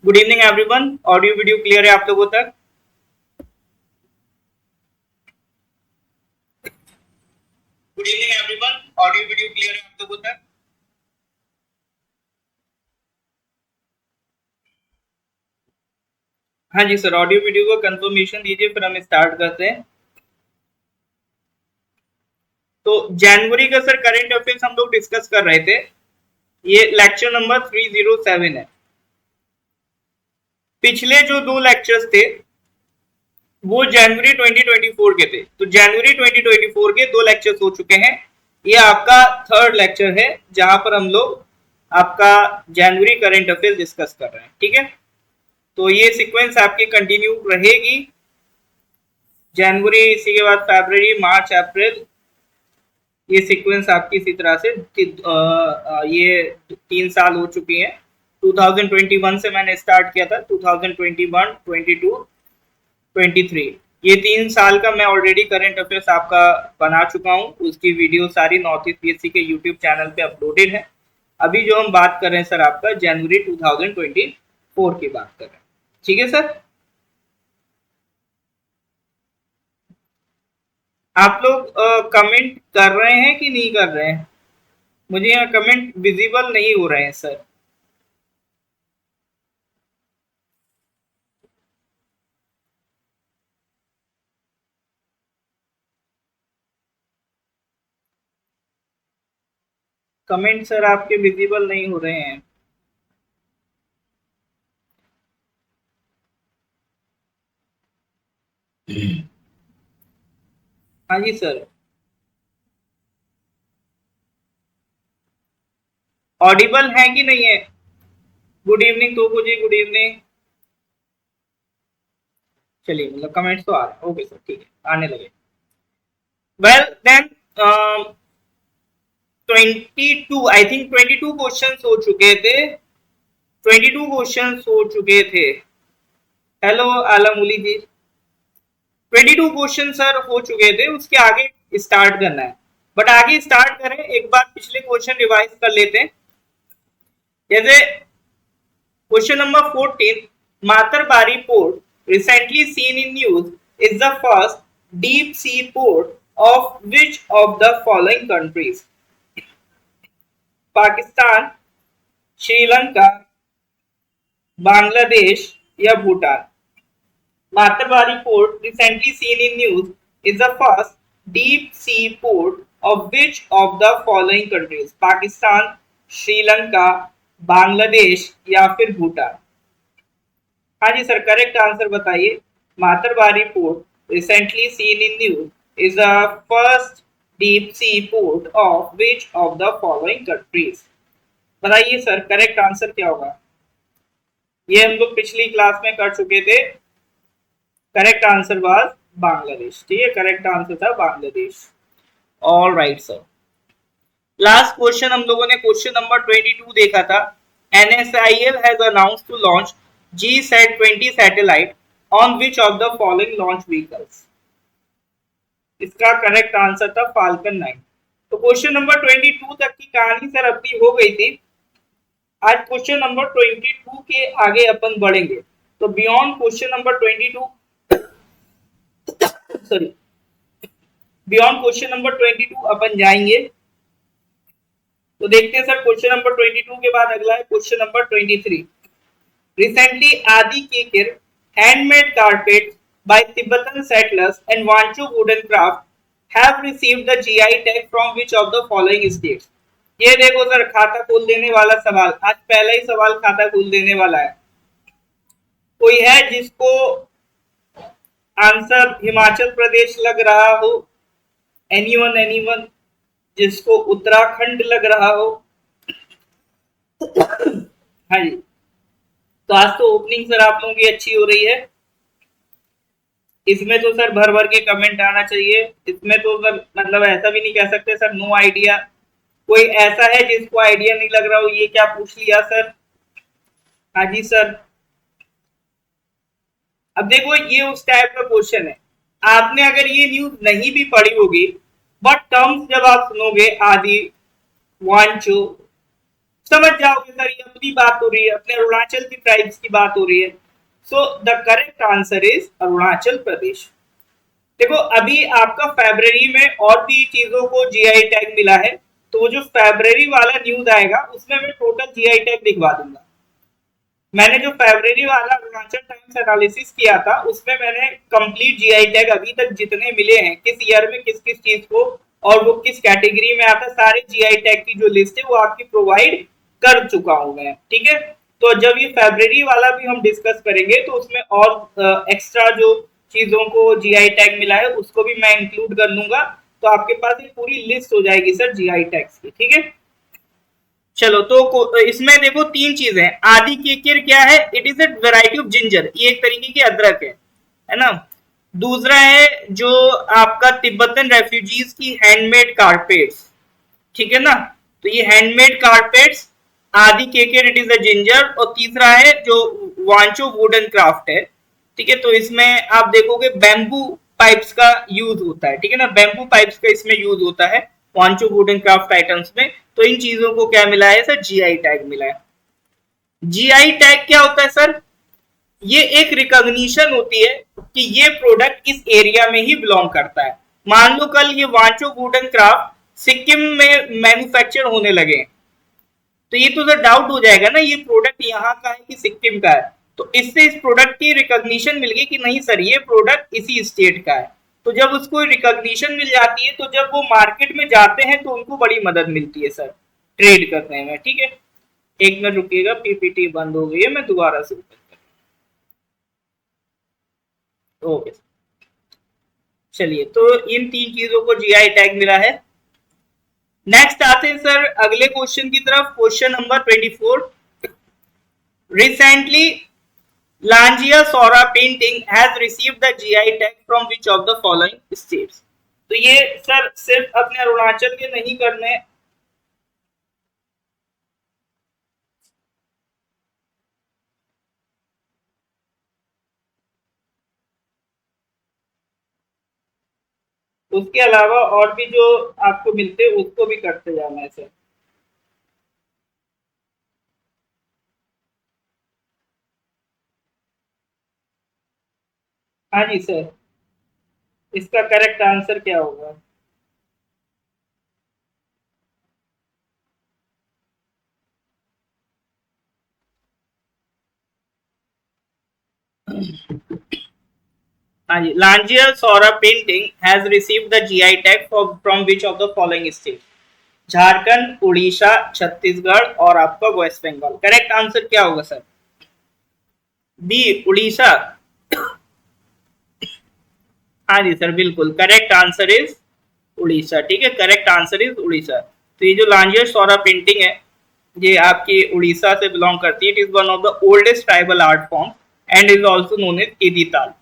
Good evening everyone. Audio video clear है आप लोगों तक? Good evening everyone. Audio video clear है आप लोगों तक? हाँ जी सर, ऑडियो वीडियो को कंफर्मेशन दीजिए, फिर हम स्टार्ट करते हैं। तो जनवरी का सर करंट अफेयर्स हम लोग डिस्कस कर रहे थे। ये लेक्चर नंबर 307 है। पिछले जो दो लेक्चर्स थे वो जनवरी 2024 के थे। तो जनवरी 2024 के दो लेक्चर्स हो चुके हैं। ये आपका थर्ड लेक्चर है जहां पर हम लोग आपका जनवरी करंट अफेयर्स डिस्कस कर रहे हैं। ठीक है, तो ये सीक्वेंस आपकी कंटिन्यू रहेगी। जनवरी, इसी के बाद फरवरी, मार्च, अप्रैल, ये सीक्वेंस आपकी इसी तरह से ये 3 साल हो चुकी हैं। 2021 से मैंने स्टार्ट किया था, 2021, 22, 23, ये 3 साल का मैं ऑलरेडी करंट अफेयर्स आपका बना चुका हूँ। उसकी वीडियो सारी नॉर्थ ईस्ट पीएससी के यूट्यूब चैनल पे अपलोडेड है। अभी जो हम बात कर रहे हैं सर आपका जनवरी 2024 की बात कर रहे हैं। ठीक है सर, आप लोग कमेंट कर रहे हैं कि नहीं कर रहे हैं? मुझे यहाँ कमेंट विजिबल नहीं हो रहे हैं सर। कमेंट सर आपके विजिबल नहीं हो रहे हैं। हाँ जी सर, ऑडिबल है कि नहीं है? गुड इवनिंग तो जी, गुड इवनिंग। चलिए, मतलब कमेंट्स तो आ रहे हैं। ओके सर, ठीक है, आने लगे। Well then 22, I think 22 questions हो चुके थे। 22 क्वेश्चंस हो चुके थे। हेलो आलमूली जी, 22 क्वेश्चन सर हो चुके थे। उसके आगे स्टार्ट करना है, बट आगे स्टार्ट करें एक बार पिछले क्वेश्चन रिवाइज कर लेते हैं। जैसे question number 14, Matarbari port recently seen in news is the first deep sea port of which of the following countries? Pakistan, Sri Lanka, Bangladesh या Bhutan? Matarbari port, recently seen in news, is the first deep sea port of which of the following countries? Pakistan, Sri Lanka, Bangladesh या फिर भूटान? हाँ जी sir, correct answer बताइए। Matarbari port recently seen in news is the first deep sea port of which of the following countries? बताइए sir, correct answer क्या होगा? ये हम लोग पिछली क्लास में कर चुके थे। Correct answer was Bangladesh. ठीक है, करेक्ट आंसर था Bangladesh. All right sir, last question हम लोगों ने क्वेश्चन नंबर 22 देखा था। NSIL has announced to launch GSAT-20 satellite on which of the following launch vehicles? इसका करेक्ट आंसर था फाल्कन 9। तो क्वेश्चन नंबर 22 तक की कहानी सर अपनी हो गई थी। आज क्वेश्चन नंबर 22 के आगे अपन बढ़ेंगे। तो beyond question number 22, sorry, beyond question number 22 अपन जाएंगे। तो देखते हैं सर, क्वेश्चन नंबर 22 के बाद अगला है question number 23। Recently Adi Kekar handmade carpet by Tibetan settlers and Wancho wooden craft have received the GI tag from which of the following states? ये देखो सर, खाता खोल देने वाला सवाल। आज पहला ही सवाल खाता खोल देने वाला है। कोई है जिसको आंसर हिमाचल प्रदेश लग रहा हो? एनीवन, एनीवन जिसको उत्तराखंड लग रहा हो? हाँ जी, तो आज तो ओपनिंग सर आप लोगों की अच्छी हो रही है। इसमें तो सर भर भर के कमेंट आना चाहिए। इसमें तो सर मतलब ऐसा भी नहीं कह सकते सर नो आइडिया। कोई ऐसा है जिसको आइडिया नहीं लग रहा हो? ये क्या पूछ लिया सर? हाँ जी सर, अब देखो ये उस टाइप का क्वेश्चन है। आपने अगर ये न्यूज नहीं भी पढ़ी होगी, बट टर्म्स जब आप सुनोगे आदि, वांचो, समझ जाओगे सर, ये अपनी बात हो रही है, अपने अरुणाचल की ट्राइब्स की बात हो रही है। So the correct answer is Arunachal Pradesh. देखो अभी आपका फरवरी में और भी चीजों को जीआई टैग मिला है, तो वो जो फरवरी वाला न्यूज आएगा उसमें मैं टोटल जीआई टैग दिखवा दूंगा। मैंने जो फरवरी वाला अरुणाचल टाइम्स एनालिसिस किया था उसमें मैंने कंप्लीट जीआई टैग अभी तक जितने मिले हैं, किस ईयर में किस किस चीज को और वो किस कैटेगरी में आता है, सारे जीआई टैग की जो लिस्ट है वो आपकी प्रोवाइड कर चुका हूं मैं, ठीक है। तो जब ये फरवरी वाला भी हम डिस्कस करेंगे तो उसमें और एक्स्ट्रा जो चीजों को जीआई टैग मिला है उसको भी मैं इंक्लूड कर लूंगा। तो आपके पास एक पूरी लिस्ट हो जाएगी सर जीआई टैग्स की, ठीक है। चलो तो इसमें देखो तीन चीजें, आदि केकर क्या है, it is a variety of ginger, ये एक तरीके की अदरक है ना। दूसरा है जो आपका तिब्बतन रेफ्यूजीज की हैंडमेड कारपेट्स, ठीक है ना। तो ये हैंडमेड कारपेट्स, आदि केकर इट इज अ जिंजर। और तीसरा है जो वांचो वुडन क्राफ्ट है, ठीक है। तो इसमें आप देखोगे बैम्बू पाइप्स का यूज होता है, ठीक है ना, बैम्बू पाइप्स का इसमें यूज होता है वांचो वुडन क्राफ्ट आइटम्स में। तो इन चीजों को क्या मिला है सर, जीआई टैग मिला है। जीआई टैग क्या होता है सर, ये एक रिकॉग्निशन होती है कि ये प्रोडक्ट इस एरिया में ही बिलोंग करता है। मान लो कल ये वांचो वुडन क्राफ्ट सिक्किम में मैन्युफैक्चर होने लगे, तो ये तो सर डाउट हो जाएगा ना ये प्रोडक्ट यहाँ का है कि सिक्किम का है। तो इससे इस प्रोडक्ट की रिकॉग्निशन मिल गई कि नहीं सर ये प्रोडक्ट इसी स्टेट का है। तो जब उसको रिकॉग्निशन मिल जाती है तो जब वो मार्केट में जाते हैं तो उनको बड़ी मदद मिलती है सर ट्रेड करने में, ठीक है। एक मिनट रुकिएगा, पीपीटी बंद हो गई है, मैं दोबारा से ओके। चलिए तो इन तीन चीजों को जीआई टैग मिला है। नेक्स्ट आते हैं सर अगले क्वेश्चन की तरफ, question number 24। Recently Lanjia Saora painting has received the GI tag from which of the following states. तो ये सर सिर्फ अपने अरुणाचल के नहीं करने, उसके अलावा और भी जो आपको मिलते हैं उसको भी करते जाना है सर। हाँ जी सर, इसका करेक्ट आंसर क्या होगा। हाँ जी, Lanjia Saora painting has received the GI tag from which of the following state. Jharkhand, Orissa, Chhattisgarh और आपका वेस्ट बंगाल। करेक्ट आंसर क्या होगा सर, बी उड़ीसा। हाँ जी सर बिल्कुल, करेक्ट आंसर इज उड़ीसा, ठीक है, करेक्ट आंसर इज उड़ीसा। तो ये जो लांजिया सोरा पेंटिंग है ये आपकी उड़ीसा से बिलोंग करती है। It is one of the oldest tribal art form and is also known as Kedital.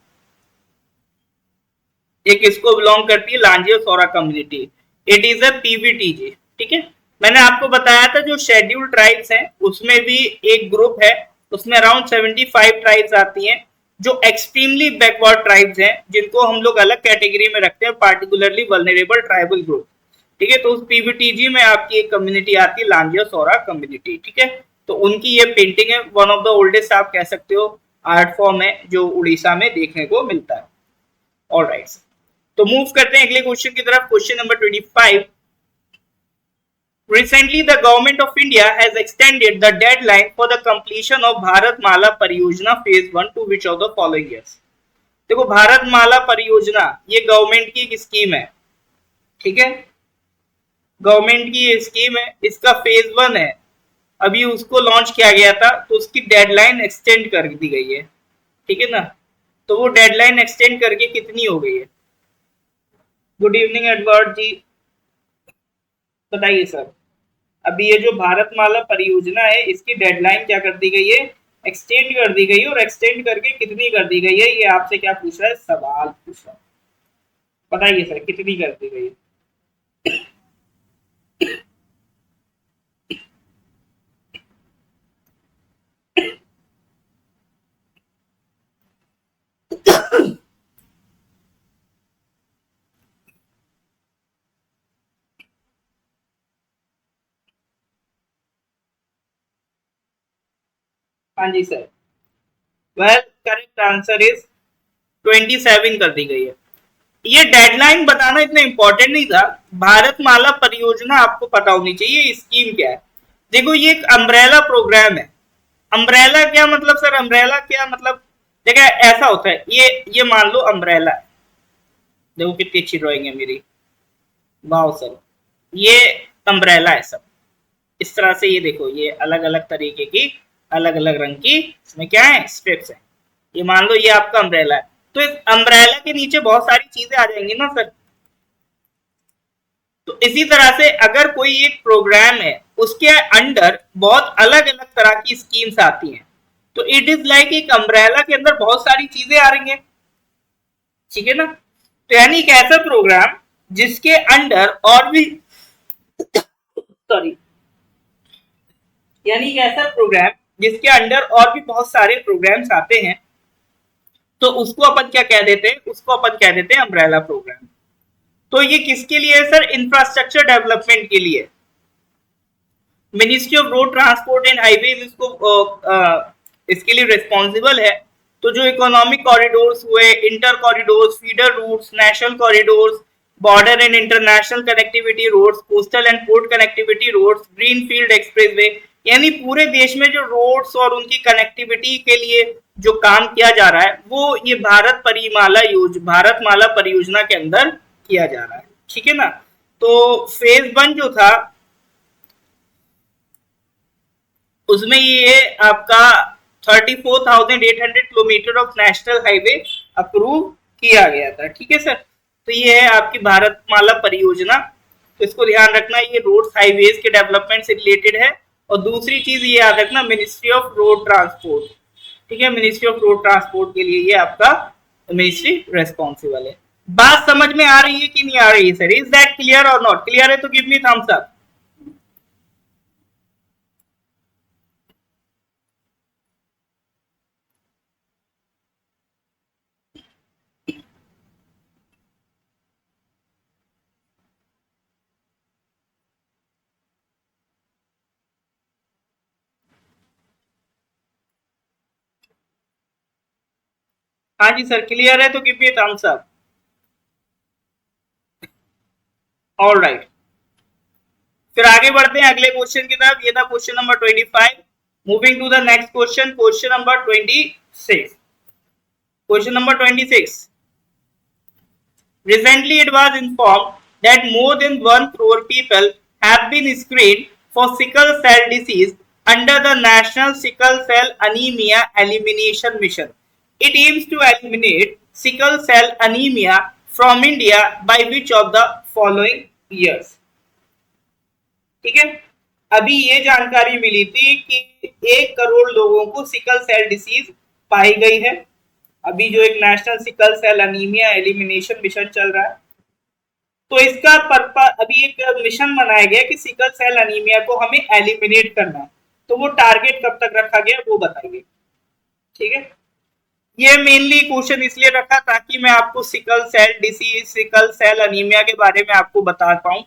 ये किसको बिलोंग करती है, Lanjia Saora community. It is a PVTG, ठीक है। मैंने आपको बताया था जो शेड्यूल ट्राइब्स हैं उसमें भी एक ग्रुप है, उसमें अराउंड 75 ट्राइब्स आती हैं जो एक्सट्रीमली बैकवर्ड ट्राइब्स हैं जिनको हम लोग अलग कैटेगरी में रखते हैं, पार्टिकुलरली वल्नरेबल ट्राइबल ग्रुप, ठीक है। तो उस पीवीटीजी में आपकी एक कम्युनिटी आती है लांजिया सोरा कम्युनिटी, ठीक है। तो उनकी ये पेंटिंग है, वन ऑफ द ओल्डेस्ट आप कह सकते हो आर्ट फॉर्म है जो उड़ीसा में देखने को मिलता है। ऑल राइट, तो मूव करते हैं अगले क्वेश्चन की तरफ, question number 25। Recently, the government of India has extended the deadline for the completion of Bharat Mala Pariyojana phase 1 to which of the following years। देखो भारत माला परियोजना ये गवर्नमेंट की एक स्कीम है, ठीक है, गवर्नमेंट की ये स्कीम है, इसका फेज 1 है, अभी उसको लॉन्च किया गया था तो उसकी डेडलाइन एक्सटेंड कर दी गई है, ठीक है ना। तो वो डेडलाइन एक्सटेंड करके कितनी हो गई है। गुड इवनिंग एडवर्ड जी, बताइए सर। अभी ये जो भारतमाला परियोजना है इसकी डेडलाइन क्या कर दी गई है, एक्सटेंड कर दी गई है। और एक्सटेंड करके कितनी कर दी गई है, ये आपसे क्या पूछ रहा है, सवाल पूछ रहा है। बताइए सर कितनी कर दी गई है। हाँ जी sir. Well correct answer is 27 कर दी गई है। ये डेडलाइन बताना इतना इंपॉर्टेंट नहीं था। भारतमाला परियोजना आपको पता होनी चाहिए स्कीम क्या है। देखो ये एक अम्ब्रेला प्रोग्राम है। अम्ब्रेला क्या मतलब सर? अम्ब्रेला क्या मतलब? देखिए ऐसा होता है, ये मान लो अम्ब्रेला है। देखो कितनी अच्छी ड्राइंग है मेरी, वाह सर। ये अम्ब्रेला है सब। इस तरह से ये देखो, ये अलग अलग तरीके की, अलग अलग रंग की इसमें क्या है, स्ट्रिप्स है। ये मान लो ये आपका अम्ब्रेला है, तो इस अम्ब्रेला के नीचे बहुत सारी चीजें आ जाएंगी ना सर। तो इसी तरह से अगर कोई एक प्रोग्राम है, उसके अंडर बहुत अलग अलग तरह की स्कीम्स आती हैं, तो इट इज लाइक एक अम्ब्रेला के अंदर बहुत सारी चीजें आ रही हैं, ठीक है ना। तो यानी एक ऐसा प्रोग्राम जिसके अंडर और भी सॉरी, यानी एक ऐसा प्रोग्राम जिसके अंडर और भी बहुत सारे प्रोग्राम्स आते हैं, तो उसको अपन क्या कह देते हैं, उसको अपन कह देते हैं अम्ब्रेला प्रोग्राम। तो ये किसके लिए है सर? इंफ्रास्ट्रक्चर डेवलपमेंट के लिए। Ministry of road transport and highway इसके लिए रिस्पॉन्सिबल है। तो जो इकोनॉमिक कॉरिडोर्स हुए, inter corridors, feeder routes, national corridors, border and international connectivity roads, coastal and port connectivity roads, green field expressway, यानी पूरे देश में जो रोड्स और उनकी कनेक्टिविटी के लिए जो काम किया जा रहा है, वो ये भारतमाला परियोजना के अंदर किया जा रहा है, ठीक है ना। तो फेज 1 जो था उसमें ये आपका 34,800 kilometre of national highway approve किया गया था, ठीक है सर। तो ये है आपकी भारतमाला परियोजना। तो इसको ध्यान रखना, ये रोड हाईवेज के डेवलपमेंट से रिलेटेड है। और दूसरी चीज ये याद रखना, मिनिस्ट्री ऑफ रोड ट्रांसपोर्ट, ठीक है, मिनिस्ट्री ऑफ रोड ट्रांसपोर्ट के लिए ये आपका मिनिस्ट्री रेस्पॉन्सिबल है। बात समझ में आ रही है कि नहीं आ रही है सर? इज दैट क्लियर और नॉट क्लियर है तो गिव मी थम्स अप। हाँ जी सर, क्लियर है तो give me thumbs up. All right, फिर आगे बढ़ते हैं अगले क्वेश्चन की तरफ। ये था question number 25। Moving to the next question, question number 26। Question number 26। Recently, it was informed that more than 1 crore people have been screened for sickle cell disease under the National Sickle Cell Anemia Elimination Mission. It aims to eliminate sickle cell anemia from India by which of the following years? ठीक है, अभी ये जानकारी मिली थी कि 1 करोड़ लोगों को sickle cell disease पाई गई है। अभी जो एक national sickle cell anaemia elimination mission चल रहा है, तो इसका पर्पस, अभी एक मिशन बनाया गया कि सिकल सेल अनीमिया को हमें एलिमिनेट करना है। तो वो टारगेट कब तक रखा गया वो बताइए, ठीक है। ये मेनली क्वेश्चन इसलिए रखा ताकि मैं आपको sickle cell disease, sickle cell anaemia के बारे में आपको बता पाऊं।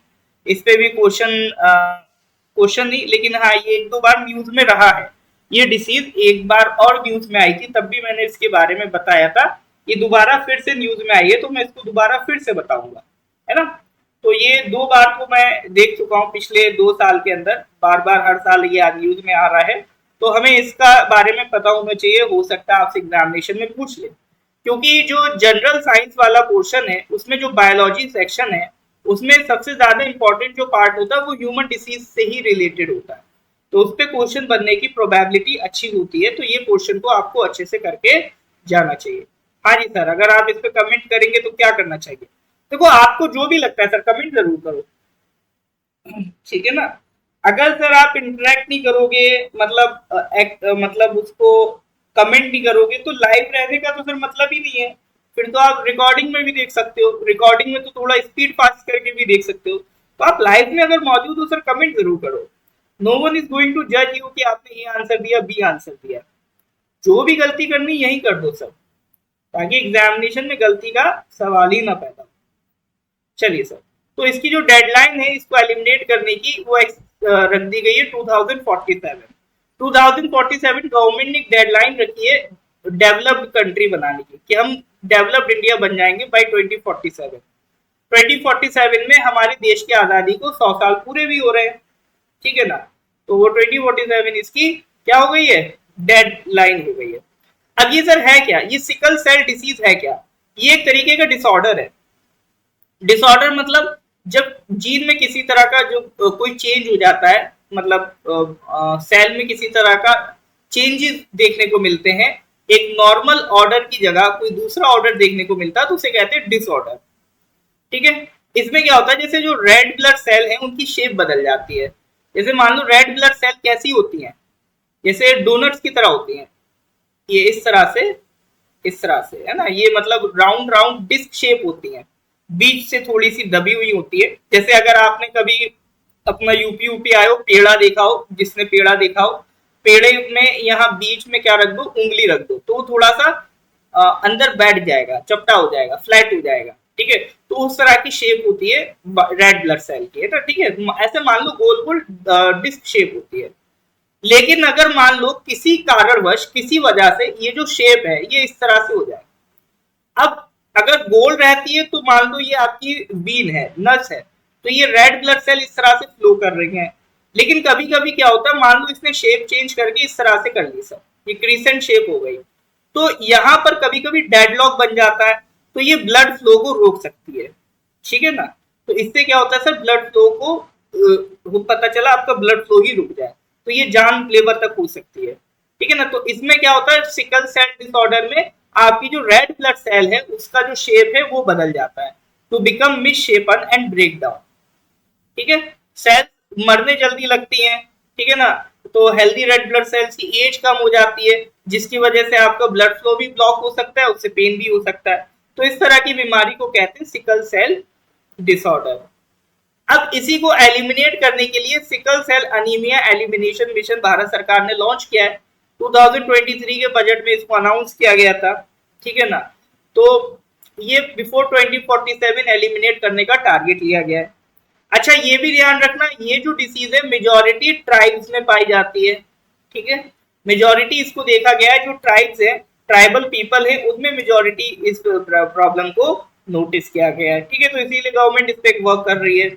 इस पे भी क्वेश्चन नहीं, लेकिन हाँ ये 1-2 बार न्यूज में रहा है। ये डिसीज एक बार और न्यूज में आई थी, तब भी मैंने इसके बारे में बताया था। ये दोबारा फिर से न्यूज में आई है, तो मैं इसको दोबारा फिर से बताऊंगा, है ना। तो ये 2 बार को मैं देख चुका हूँ पिछले 2 साल के अंदर, बार बार हर साल ये न्यूज में आ रहा है। तो हमें इसका बारे में पता होना चाहिए, हो सकता है आपसे एग्जामिनेशन में पूछ ले। क्योंकि जो जनरल साइंस वाला पोर्शन है, उसमें जो बायोलॉजी सेक्शन है, उसमें सबसे ज्यादा इंपॉर्टेंट जो पार्ट होता है वो ह्यूमन डिसीज से ही रिलेटेड होता है। तो उस पर क्वेश्चन बनने की प्रोबेबिलिटी अच्छी होती है। तो ये क्वेश्चन को आपको अच्छे से करके जाना चाहिए। हाँ जी सर, अगर आप इस पर कमेंट करेंगे तो क्या करना चाहिए? देखो आपको जो भी लगता है सर कमेंट जरूर करो, ठीक है ना। अगर सर आप इंटरेक्ट नहीं करोगे, मतलब उसको कमेंट नहीं करोगे, तो लाइव रहने का तो फिर मतलब ही नहीं है। फिर तो आप रिकॉर्डिंग में भी देख सकते हो, रिकॉर्डिंग में तो थोड़ा स्पीड फास्ट करके भी देख सकते हो। तो आप लाइव में अगर मौजूद हो सर कमेंट जरूर करो। No one is going to जज यू कि आपने ये आंसर दिया, बी आंसर दिया। जो भी गलती करनी यही कर दो सब, ताकि एग्जामिनेशन में गलती का सवाल ही ना पैदा हो। चलिए सर, तो इसकी जो डेडलाइन है इसको एलिमिनेट करने की वो रख दी गई है 2047। 2047 गवर्नमेंट ने एक डेडलाइन रखी है डेवलप्ड कंट्री बनाने की, कि हम डेवलप्ड इंडिया बन जाएंगे बाय 2047। 2047 में हमारे देश की आजादी को 100 साल पूरे भी हो रहे हैं, ठीक है ना। तो वो 2047 इसकी क्या हो गई है, डेड लाइन हो गई है। अब ये सर है क्या, ये सिकल सेल डिसीज है क्या, ये एक तरीके का डिसऑर्डर है। डिसऑर्डर मतलब जब जीन में किसी तरह का जो कोई चेंज हो जाता है, मतलब सेल में किसी तरह का चेंजेस देखने को मिलते हैं, एक नॉर्मल ऑर्डर की जगह कोई दूसरा ऑर्डर देखने को मिलता है, तो उसे कहते हैं डिसऑर्डर, ठीक है। इसमें क्या होता है, जैसे जो रेड ब्लड सेल है उनकी शेप बदल जाती है। जैसे मान लो रेड ब्लड सेल कैसी होती हैं, जैसे डोनट्स की तरह होती हैं, ये इस तरह से, इस तरह से है ना, ये मतलब राउंड राउंड डिस्क शेप होती है, बीच से थोड़ी सी दबी हुई होती है। जैसे अगर आपने कभी अपना यूपी यूपी आए हो, पेड़ा देखा हो, जिसने पेड़ा देखा हो, पेड़े में यहाँ बीच में क्या रख दो, उंगली रख दो, तो वो थोड़ा सा अंदर बैठ जाएगा, चपटा हो जाएगा, फ्लैट हो जाएगा, ठीक है। तो उस तरह की शेप होती है रेड ब्लड सेल की, है ना, ठीक है। ऐसे मान लो गोल गोल डिस्क शेप होती है। लेकिन अगर मान लो किसी कारणवश किसी वजह से ये जो शेप है ये इस तरह से हो जाए, अब अगर गोल रहती है तो मान लो ये आपकी बीन है, नस है, तो ये रेड ब्लड सेल इस तरह से फ्लो कर रही हैं। लेकिन कभी कभी क्या होता है, मान लो इसने शेप चेंज करके इस तरह से कर ली, सर ये क्रीसेंट शेप हो गई, तो यहाँ पर कभी कभी डेडलॉक बन जाता है, तो ये ब्लड फ्लो को रोक सकती है, ठीक है ना। तो इससे क्या होता है सर, ब्लड फ्लो को पता चला आपका ब्लड फ्लो ही रुक जाए, तो ये जान लेवर तक हो सकती है, ठीक है ना। तो इसमें क्या होता है, सिकल सेल डिसऑर्डर में आपकी जो रेड ब्लड सेल है उसका जो शेप है वो बदल जाता है, to become misshapen and break down, ठीक है। सेल्स मरने जल्दी लगती हैं, ठीक है ना। तो हेल्दी रेड ब्लड सेल्स की एज कम हो जाती है, जिसकी वजह से आपका ब्लड फ्लो भी ब्लॉक हो सकता है, उससे पेन भी हो सकता है। तो इस तरह की बीमारी को कहते हैं सिकल सेल डिसऑर्डर। अब इसी को एलिमिनेट करने के लिए sickle cell anaemia elimination mission Bharat सरकार ने लॉन्च किया है। 2023 के बजट में इसको अनाउंस किया गया था, ठीक है ना। तो ये बिफोर 2047 एलिमिनेट करने का टारगेट लिया गया है। अच्छा ये भी ध्यान रखना, ये जो डिसीज है मेजोरिटी ट्राइब्स में पाई जाती है, ठीक है। मेजोरिटी इसको देखा गया है, जो ट्राइब्स है, ट्राइबल पीपल है, उनमें मेजोरिटी इस प्रॉब्लम को नोटिस किया गया है, ठीक है। तो इसीलिए गवर्नमेंट इस पे वर्क कर रही है।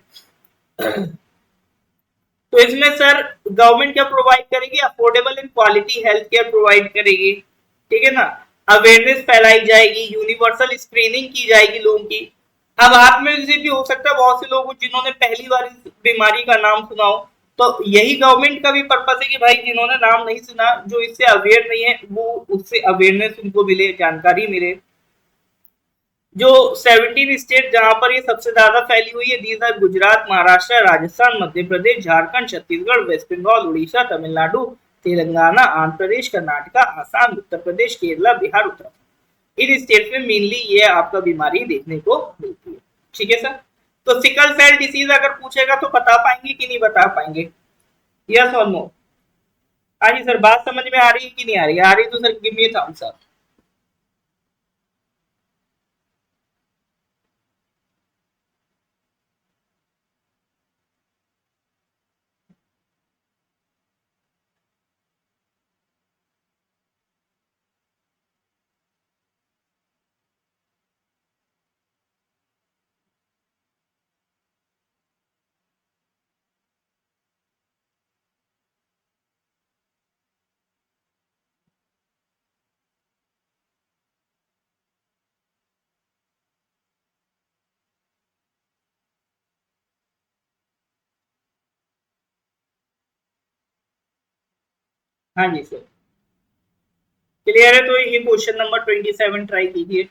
तो इसमें सर गवर्नमेंट क्या प्रोवाइड करेगी, affordable and quality health care provide करेगी, ठीक है ना। अवेयरनेस फैलाई जाएगी, यूनिवर्सल स्क्रीनिंग की जाएगी लोगों की। अब आप में से भी हो सकता है बहुत से लोग जिन्होंने पहली बार इस बीमारी का नाम सुना हो, तो यही गवर्नमेंट का भी पर्पस है कि भाई जिन्होंने नाम नहीं सुना, जो इससे अवेयर नहीं है, वो उससे अवेयरनेस उनको मिले, जानकारी मिले। जो 17 स्टेट जहां पर ये सबसे ज्यादा फैली हुई है, these are Gujarat, Maharashtra, Rajasthan, Madhya Pradesh, Jharkhand, Chhattisgarh, West Bengal, Orissa, Tamil Nadu, Telangana, Andhra Pradesh, Karnataka, Assam, Uttar Pradesh, Kerala, Bihar, Uttarakhand. इन स्टेट में मेनली ये आपका बीमारी देखने को मिलती है, ठीक है सर। तो सिकल सेल डिसीज अगर पूछेगा तो बता पाएंगे कि नहीं बता पाएंगे, यस और नो। हाँ जी सर, बात समझ में आ रही है कि नहीं आ रही है, आ रही तो sir give me thumbs up. हाँ जी सर, क्लियर है। तो ये क्वेश्चन नंबर 27 ट्राई कीजिए।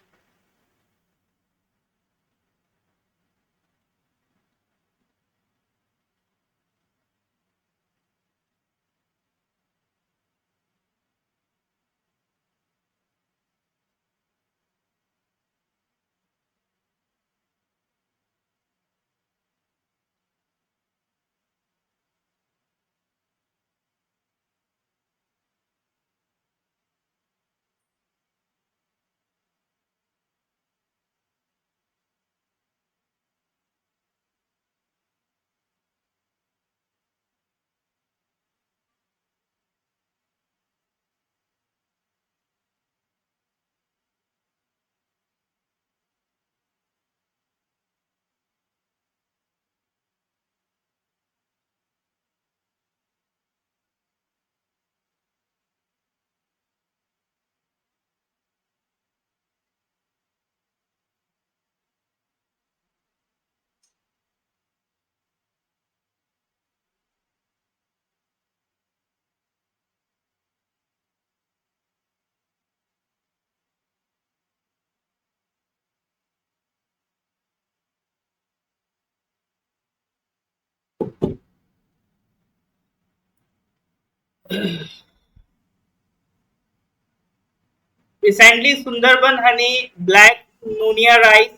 Recently, Sundarban honey, black Nunia rice,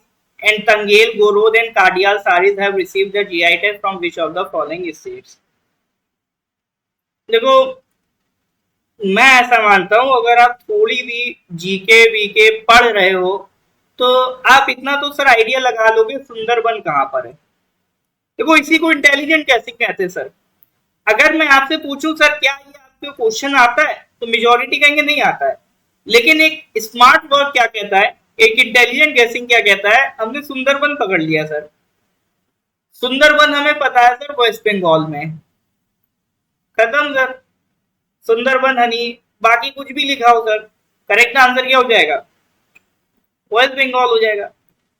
and Tangel, Gorod, and Kadial saris have received the GI tag from which of the following states? देखो, मैं ऐसा मानता हूं अगर आप थोड़ी भी जीके वीके पढ़ रहे हो तो आप इतना तो सर आइडिया लगा लोगे सुंदरबन कहाँ पर है। देखो, इसी को इंटेलिजेंट कैसे कहते हैं सर। अगर मैं आपसे पूछूं सर क्या ये आपको क्वेश्चन आता है तो मेजोरिटी कहेंगे नहीं आता है। लेकिन एक स्मार्ट वर्क क्या कहता है, एक इंटेलिजेंट गेसिंग क्या कहता है, हमने सुंदरबन पकड़ लिया सर। सुंदरबन हमें पता है सर वेस्ट बंगाल में। खत्म सर। सुंदरबन हनी, बाकी कुछ भी लिखा हो सर, करेक्ट आंसर क्या हो जाएगा, वेस्ट बंगाल हो जाएगा।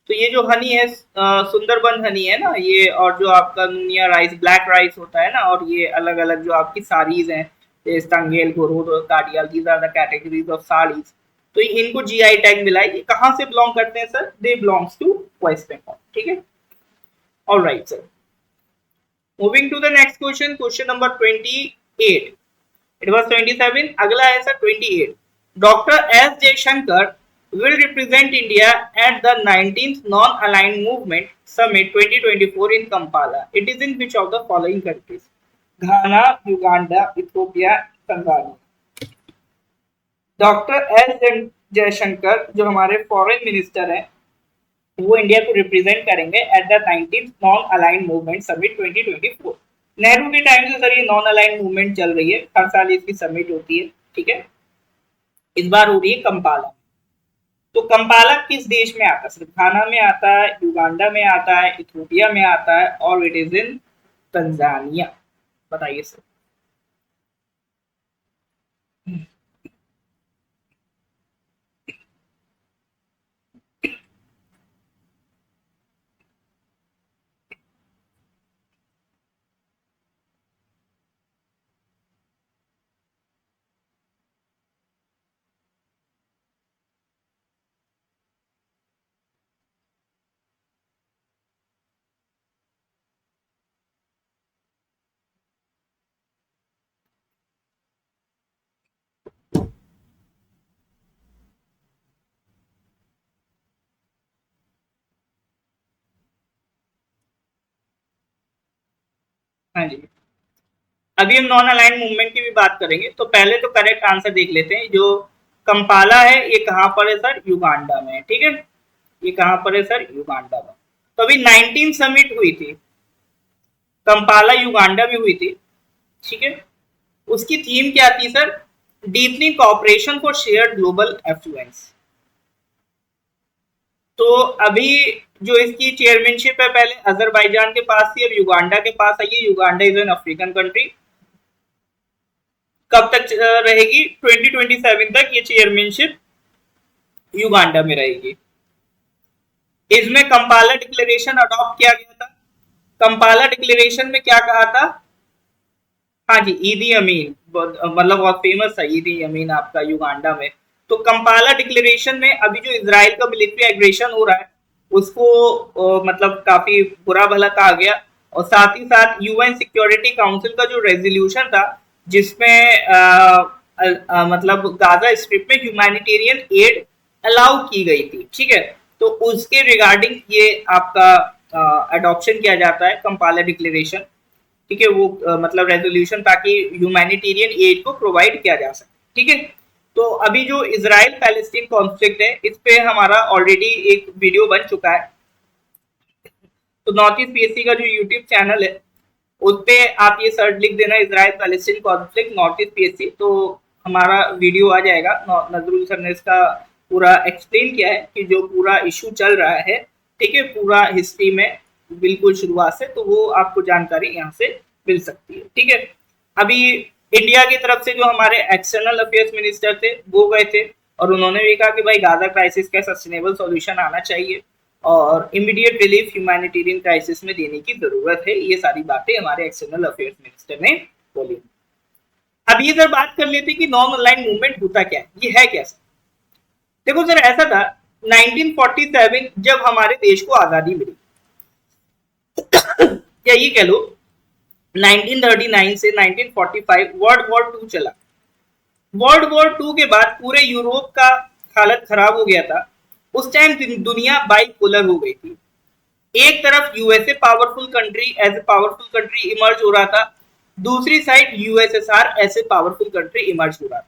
तो ये जो हनी है सुंदरबन हनी है ना ये, और जो आपका नुनिया राइस ब्लैक राइस होता है ना, और ये अलग अलग जो आपकी साड़ीज हैं, तंगेल गोरोड और Kadiyal, these are the categories of saris. तो इनको जीआई टैग मिला है। ये कहाँ से बिलोंग करते हैं sir, they belongs to West Bengal. ठीक है, all right sir. Moving to the next question, question number 28। It was 27, अगला है sir 28। Doctor S Jaishankar will represent India at the 19th Non-Aligned Movement Summit 2024 in Kampala. It is in which of the following countries? Ghana, Uganda, Ethiopia, Tanzania. Doctor S Jaishankar जो हमारे foreign minister हैं वो India को represent करेंगे at the 19th non aligned movement summit 2024। Nehru के time से sir ये non aligned movement चल रही है, हर साल इसकी समिट होती है। ठीक है, इस बार हो रही है कंपाला। तो कंपाला किस देश में आता है सर, घाना में आता है, युगांडा में आता है, इथियोपिया में आता है, और इट इज इन तंजानिया। बताइए सर। हाँ जी, अभी हम नॉन अलाइंड मूवमेंट की भी बात करेंगे, तो पहले तो करेक्ट आंसर देख लेते हैं। जो कंपाला है ये कहाँ पर है सर, युगांडा में। ठीक है, ये कहाँ पर है सर, युगांडा में। तो अभी 19 समिट हुई थी, कंपाला युगांडा में हुई थी। ठीक है, उसकी थीम क्या थी sir, deepening corporation for share global affluence. तो अभी जो इसकी चेयरमैनशिप है पहले अजरबैजान के पास थी, अब युगांडा के पास आई है। Uganda is an African country. कब तक रहेगी, 2027 तक ये चेयरमैनशिप युगांडा में रहेगी। इसमें कंपाला डिक्लेरेशन अडॉप्ट किया गया था। कंपाला डिक्लेरेशन में क्या कहा था, हाँ जी, ईदी अमीन, मतलब बहुत फेमस है ईदी अमीन आपका युगांडा में। तो कंपाला डिक्लेरेशन में अभी जो इसराइल का मिलिट्री एग्रेशन हो रहा है उसको मतलब काफी बुरा भला कहा गया। और साथ ही साथ यूएन सिक्योरिटी काउंसिल का जो रेजोल्यूशन था जिसमें मतलब गाजा स्ट्रिप में ह्यूमैनिटेरियन एड अलाउ की गई थी। ठीक है, तो उसके रिगार्डिंग ये आपका अडॉप्शन किया जाता है कंपाला डिक्लेरेशन। ठीक है, वो मतलब रेजोल्यूशन ताकि ह्यूमैनिटेरियन एड को प्रोवाइड किया जा सके। ठीक है, तो अभी जो इसराइल पैलेस्टीन कॉन्फ्लिक्ट है इस पे हमारा ऑलरेडी एक वीडियो बन चुका है। तो नॉर्थ ईस्ट पीएससी का जो यूट्यूब चैनल है उस पे आप ये सर्च लिख देना Israel Palestine conflict north east PSC, तो हमारा वीडियो आ जाएगा। नजरुल सर ने इसका पूरा एक्सप्लेन किया है कि जो पूरा इशू चल रहा है, ठीक है, पूरा हिस्ट्री में बिल्कुल शुरुआत से, तो वो आपको जानकारी यहाँ से मिल सकती है। ठीक है, अभी इंडिया की तरफ से जो हमारे एक्सटर्नल अफेयर्स मिनिस्टर थे वो गए थे और उन्होंने भी कहा कि भाई गाजा क्राइसिस का सस्टेनेबल सॉल्यूशन आना चाहिए और इमीडिएट रिलीफ ह्यूमैनिटेरियन क्राइसिस में देने की जरूरत है। ये सारी बातें हमारे एक्सटर्नल अफेयर्स मिनिस्टर ने बोली। अब ये सर बात कर लेते कि नॉन अलाइंड मूवमेंट होता क्या है, ये है क्या सर। देखो सर ऐसा था 1947 जब हमारे देश को आजादी मिली या ये कह लो 1939 से 1945 वर्ल्ड वॉर टू चला। वर्ल्ड वॉर टू के बाद पूरे यूरोप का हालत खराब हो गया था। उस टाइम दुनिया बाइपोलर हो गई थी। एक तरफ USA powerful country as a powerful country emerge हो रहा था, दूसरी साइड यूएसएसआर ऐसे पावरफुल कंट्री इमर्ज हो रहा था।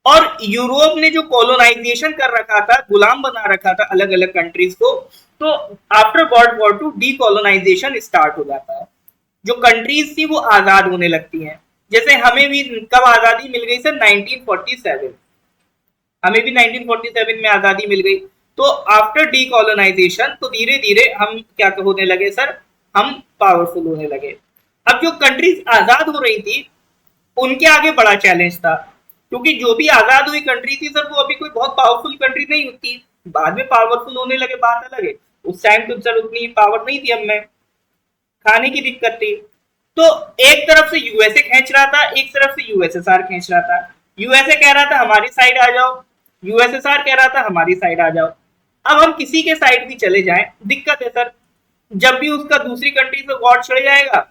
और यूरोप ने जो कॉलोनाइजेशन कर रखा था, गुलाम बना रखा था अलग अलग कंट्रीज को, तो after world war two decolonization start हो जाता है। जो कंट्रीज थी वो आजाद होने लगती हैं। जैसे हमें भी कब आजादी मिल गई सर? 1947। हमें भी 1947 में आजादी मिल गई। तो आफ्टर डीकोलोनाइजेशन तो धीरे धीरे हम क्या होने लगे सर? हम पावरफुल होने लगे। अब जो कंट्रीज आजाद हो रही थी उनके आगे बड़ा चैलेंज था, क्योंकि जो भी आजाद हुई कंट्री थी सर वो अभी कोई बहुत पावरफुल कंट्री नहीं होती, बाद में पावरफुल होने लगे, बात अलग है। उस टाइम तो सर उतनी पावर नहीं थी हमें, खाने की दिक्कत थी। तो एक तरफ से यूएसए खींच रहा था, एक तरफ से यूएसएसआर खींच रहा था। यूएसए कह रहा था हमारी साइड आ जाओ, यूएसएसआर कह रहा था हमारी साइड आ जाओ। अब हम किसी के साइड भी चले जाएं, दिक्कत है सर। जब भी उसका दूसरी कंट्री से वॉर छिड़ जाएगा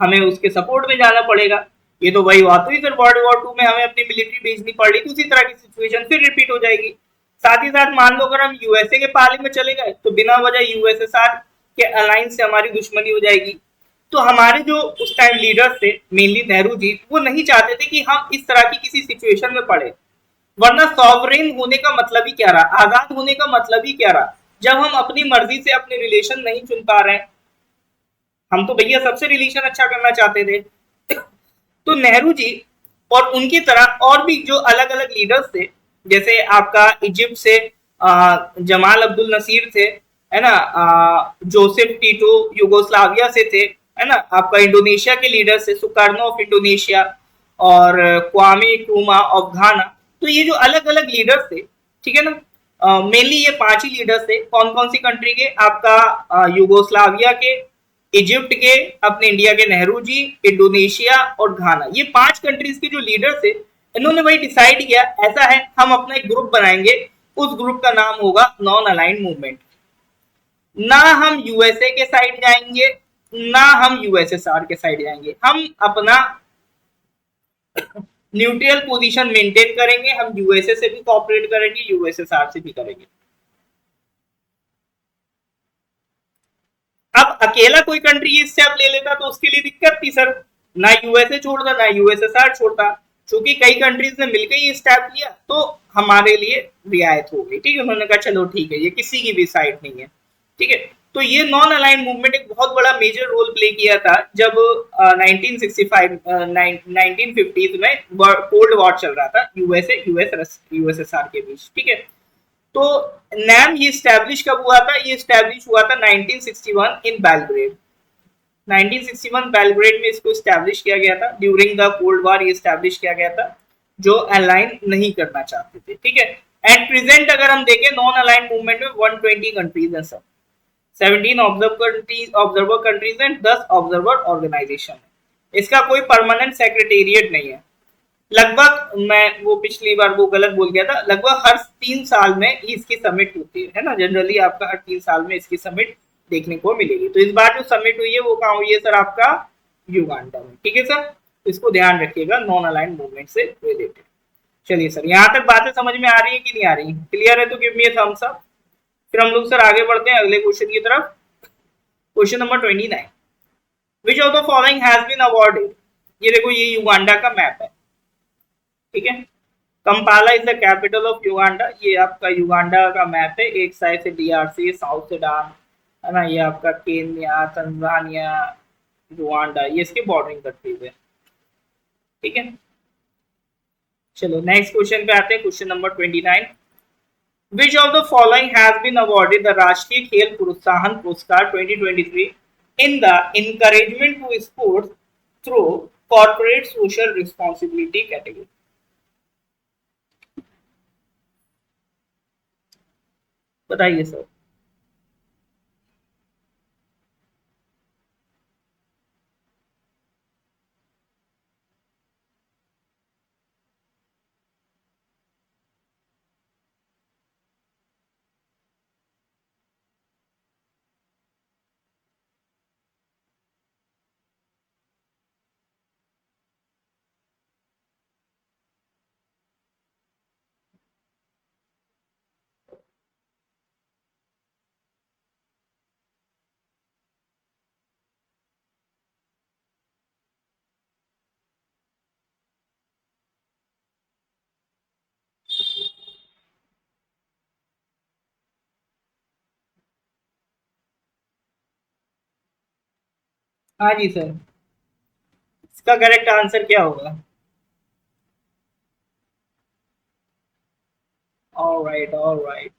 हमें उसके सपोर्ट में जाना पड़ेगा। ये तो वही बात हुई सर, वर्ल्ड वॉर टू में हमें अपनी मिलिट्री भेजनी पड़ रही थी, उसी तरह की सिचुएशन फिर रिपीट हो जाएगी। साथ ही साथ मान लो अगर हम यूएसए के पाले में चले गए तो बिना वजह यूएसएसआर के अलायंस से हमारी दुश्मनी हो जाएगी। तो हमारे जो उस टाइम लीडर्स थे, मेनली नेहरू जी, वो नहीं चाहते थे कि हम इस तरह की किसी सिचुएशन में पड़े। वरना सॉवरेन होने का मतलब ही क्या रहा, आजाद होने का मतलब ही क्या रहा, जब हम अपनी मर्जी से अपने रिलेशन नहीं चुन पा रहे हैं। हम तो भैया सबसे रिलेशन अच्छा करना चाहते थे। तो नेहरू जी और उनकी तरह और भी जो अलग अलग लीडर्स थे, जैसे आपका इजिप्ट से जमाल अब्दुल नसीर थे, है ना, जोसेफ टीटो युगोस्लाविया से थे, है ना, आपका इंडोनेशिया के लीडर से सुकार्नो ऑफ इंडोनेशिया और क्वामे क्रूमा ऑफ घाना। तो ये जो अलग अलग लीडर्स थे, ठीक है ना, मेनली ये 5 ही लीडर्स थे। कौन कौन सी कंट्री के? आपका युगोस्लाविया के, इजिप्ट के, अपने इंडिया के नेहरू जी, इंडोनेशिया और घाना, ये 5 कंट्रीज के जो लीडर थे, इन्होंने वही डिसाइड किया ऐसा है हम अपना एक ग्रुप बनाएंगे, उस ग्रुप का नाम होगा नॉन अलाइंड मूवमेंट। ना हम यूएसए के साइड जाएंगे, ना हम यूएसएसआर के साइड जाएंगे, हम अपना न्यूट्रल पोजीशन मेंटेन करेंगे। हम यूएसए से भी कॉपरेट करेंगे, यूएसएसआर से भी करेंगे। अब अकेला कोई कंट्री ये स्टेप ले लेता तो उसके लिए दिक्कत थी सर, ना यूएसए छोड़ता ना यूएसएसआर छोड़ता। क्योंकि कई कंट्रीज ने मिलकर ये स्टेप लिया तो हमारे लिए रियायत हो गई, ठीक है। उन्होंने कहा चलो ठीक है, ये किसी की भी साइड नहीं है, ठीक है। तो ये नॉन अलाइन मूवमेंट एक बहुत बड़ा मेजर रोल प्ले किया था जब 1965 1950 में कोल्ड वॉर चल रहा था यूएसए यूएसएसआर के बीच, ठीक है। तो नैम ये स्टैब्लिश कब हुआ था? ये स्टैब्लिश हुआ था 1961 इन बेलग्रेड। 1961 बेलग्रेड में इसको स्टैब्लिश किया गया था। ड्यूरिंग द कोल्ड वॉर ये स्टैब्लिश किया गया था, जो अलाइन नहीं करना चाहते थे, ठीक है। एट प्रेजेंट अगर हम देखें नॉन अलाइन मूवमेंट में 120 कंट्रीज हैं सब, 17 observer countries and 10 observer organization है। इसका कोई परमानेंट सेक्रेटेरिएट नहीं है। लगभग, मैं वो पिछली बार वो गलत बोल गया था, लगभग हर 3 साल में इसकी समिट होती है ना, जनरली आपका हर 3 साल में इसकी समिट देखने को मिलेगी। तो इस बार जो समिट हुई है वो कहाँ हुई है सर? आपका युगांडा में, ठीक है सर। इसको ध्यान रखिएगा नॉन अलाइन मूवमेंट से रिलेटेड। चलिए सर, यहाँ तक बातें समझ में आ रही है कि नहीं आ रही? क्लियर है तो give me a thumbs up. फिर हम लोग सर आगे बढ़ते हैं अगले क्वेश्चन की तरफ। Question number 29, which of the following has been awarded? ये देखो, ये युगांडा का मैप है, ठीक है। Kampala is the capital of Uganda. ये आपका युगांडा का मैप है, एक साइड से डीआरसी, साउथ सुडान, है ना, ये आपका केन्या, तंजानिया, रुवांडा, ये इसके बॉर्डरिंग कंट्रीज है, ठीक है। चलो नेक्स्ट क्वेश्चन पे आते हैं, question number 29, which of the following has been awarded the Rashtriya Khel Protsahan Puraskar 2023 in the encouragement to sports through corporate social responsibility category? बताइए सर। हाँ जी सर, इसका करेक्ट आंसर क्या होगा? All right, all right.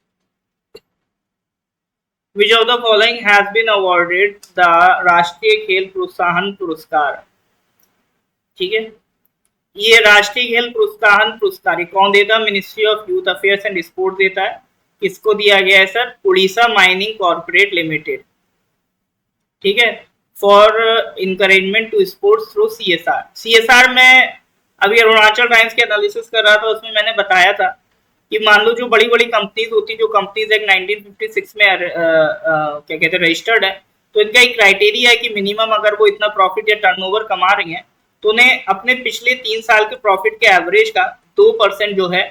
Which of the following has been awarded the राष्ट्रीय खेल प्रोत्साहन पुरस्कार? ठीक है, ये राष्ट्रीय खेल प्रोत्साहन पुरस्कार ये कौन देता है? Ministry of youth affairs and sport देता है। किसको दिया गया है sir? Orissa mining corporate limited. ठीक है, for encouragement to sports through CSR. CSR में अभी अरुणाचल टाइम्स के एनालिसिस कर रहा था, उसमें मैंने बताया था कि मान लो जो बड़ी बड़ी कंपनीज होती, जो कंपनीज एक 1956 में क्या कहते हैं रजिस्टर्ड है, तो इनका एक क्राइटेरिया है कि मिनिमम अगर वो इतना प्रॉफिट या टर्नओवर कमा रही हैं तो उन्हें अपने पिछले 3 साल के प्रॉफिट के एवरेज का 2% जो है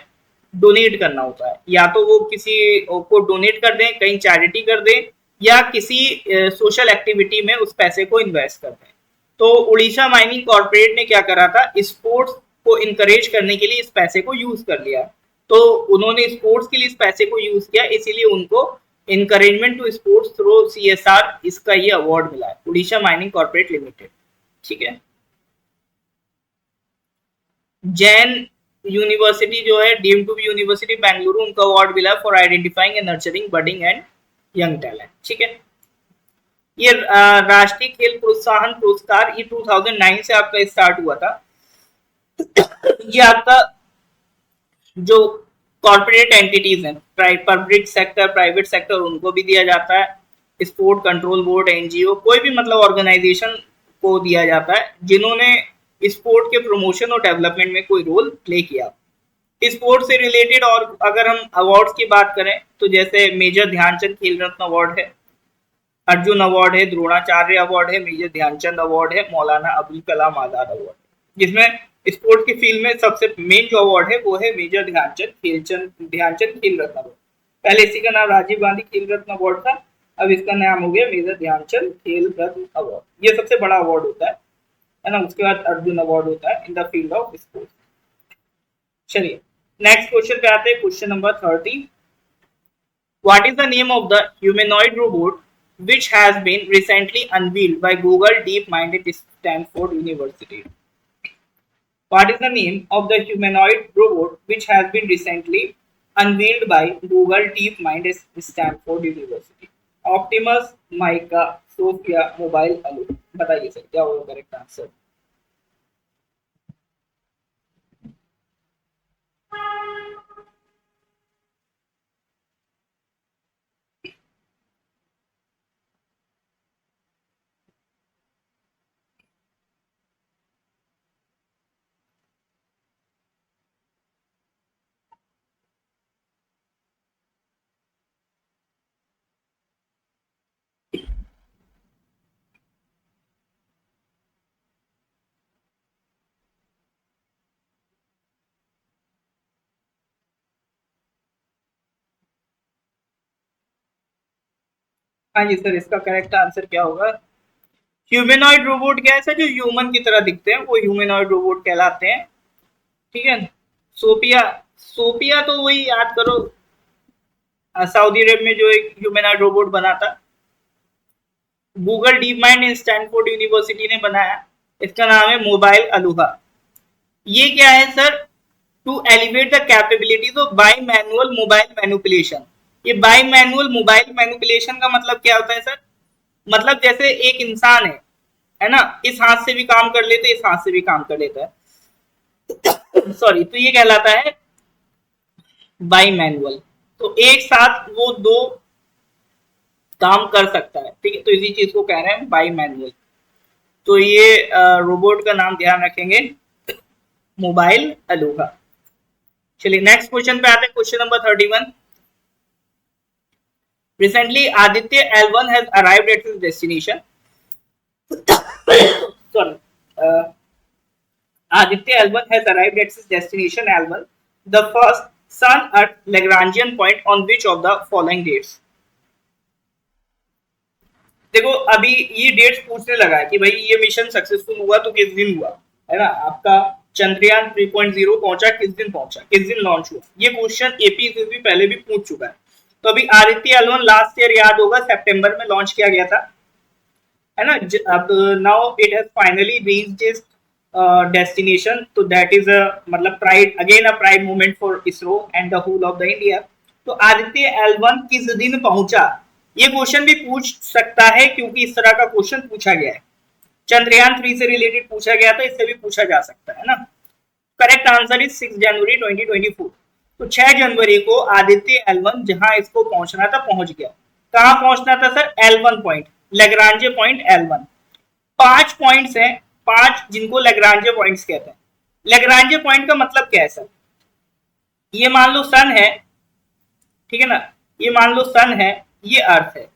डोनेट करना होता है। या तो वो किसी को डोनेट कर दें, कहीं चैरिटी कर दें, या किसी सोशल एक्टिविटी में उस पैसे को इन्वेस्ट कर दें। तो उड़ीसा माइनिंग कॉर्पोरेट ने क्या करा था, स्पोर्ट्स को इनकरेज करने के लिए इस पैसे को यूज कर लिया। तो उन्होंने स्पोर्ट्स के लिए इस पैसे को यूज किया, इसीलिए उनको encouragement to sports through CSR इसका ये अवार्ड मिला है, उड़ीसा माइनिंग कॉर्पोरेट लिमिटेड। ठीक है, जैन यूनिवर्सिटी जो है, deemed to be university Bengaluru, उनका अवार्ड मिला for identifying and nurturing budding and young talent. ठीक है, ये राष्ट्रीय खेल प्रोत्साहन पुरस्कार ये 2009 से आपका स्टार्ट हुआ था। ये आपका जो कॉर्पोरेट एंटिटीज हैं, पब्लिक सेक्टर, प्राइवेट सेक्टर, उनको भी दिया जाता है। स्पोर्ट कंट्रोल बोर्ड, एनजीओ, कोई भी मतलब ऑर्गेनाइजेशन को दिया जाता है जिन्होंने स्पोर्ट के प्रमोशन और डेवलपमेंट में कोई रोल प्ले किया। स्पोर्ट से रिलेटेड और अगर हम अवार्ड्स की बात करें तो जैसे मेजर ध्यानचंद खेल रत्न अवार्ड है, अर्जुन अवार्ड है, द्रोणाचार्य अवार्ड है, मेजर ध्यानचंद अवार्ड है, मौलाना अबुल कलाम आजाद अवार्ड, जिसमें स्पोर्ट की फील्ड में सबसे मेन जो अवार्ड है वो है मेजर ध्यानचंद खेल रत्न अवार्ड। पहले इसी का नाम राजीव गांधी खेल रत्न अवार्ड था, अब इसका नाम हो गया मेजर ध्यानचंद खेल रत्न अवार्ड। ये सबसे बड़ा अवार्ड होता है ना। उसके बाद अर्जुन अवार्ड होता है in the field of sports. चलिए नेक्स्ट क्वेश्चन पे आते हैं, question number 30। What is the name of the humanoid robot which has been recently unveiled by Google DeepMind at Stanford University? What is the name of the humanoid robot which has been recently unveiled by Google DeepMind at Stanford University? Optimus, Mica, Sophia, Mobile, Alu। बताइए sir क्या होगा correct answer? हाँ जी sir, इसका correct answer क्या होगा? Humanoid robot क्या है sir? जो ह्यूमन की तरह दिखते हैं वो ह्यूमनॉइड रोबोट कहलाते हैं। ठीक है, सोपिया, सोपिया तो वही याद करो, सऊदी अरब में जो एक ह्यूमनॉइड रोबोट बना था, Google deep mind Stanford university ने बनाया। इसका नाम है मोबाइल अलुहा। ये क्या है sir? To elevate the capabilities of bimanual mobile manipulation. ये बाई मैनुअल मोबाइल मैनिपुलेशन का मतलब क्या होता है सर? मतलब जैसे एक इंसान है ना, इस हाथ से भी काम कर लेते, इस हाथ से भी काम कर लेता है सॉरी, तो ये कहलाता है बाई मैनुअल। तो एक साथ वो दो काम कर सकता है। ठीक है, तो इसी चीज को कह रहे हैं बाई मैनुअल। तो ये रोबोट का नाम ध्यान रखेंगे, मोबाइल अलूहा। चलिए नेक्स्ट क्वेश्चन पे आते हैं, question number 31। Recently Aditya L1 has arrived at his destination sorry, Aditya L1 has arrived at his destination L1, the first Sun Earth Lagrangian point on which of the following dates? देखो अभी ये dates पूछने लगा है कि भाई ये mission successful हुआ तो किस दिन हुआ, है ना। आपका चंद्रयान 3.0 पहुंचा, किस दिन पहुंचा, किस दिन लॉन्च हुआ, ये क्वेश्चन एपीएसएसबी पहले भी पूछ चुका है। तो अभी आदित्य L1 लास्ट ईयर याद होगा सितंबर में लॉन्च किया गया था। है ना। अब now it has finally reached its destination, तो दैट इज अ मतलब pride, again a pride moment for ISRO and the whole of the India. तो आदित्य L1 किस दिन पहुंचा, ये क्वेश्चन भी पूछ सकता है क्योंकि इस तरह का क्वेश्चन पूछा गया है। चंद्रयान 3 से रिलेटेड पूछा गया था, इससे भी पूछा जा सकता है ना। करेक्ट आंसर इज 6 जनवरी 2024। तो 6 जनवरी को आदित्य L1 जहां इसको पहुंचना था पहुंच गया। कहां पहुंचना था sir, L1 point, Lagrange point L1। 5 points हैं, 5 जिनको लेग्रांजे पॉइंट्स कहते हैं। लेग्रांजे पॉइंट का मतलब क्या है सर, ये मान लो सन है, ठीक है ना, ये मान लो सन है, ये अर्थ है,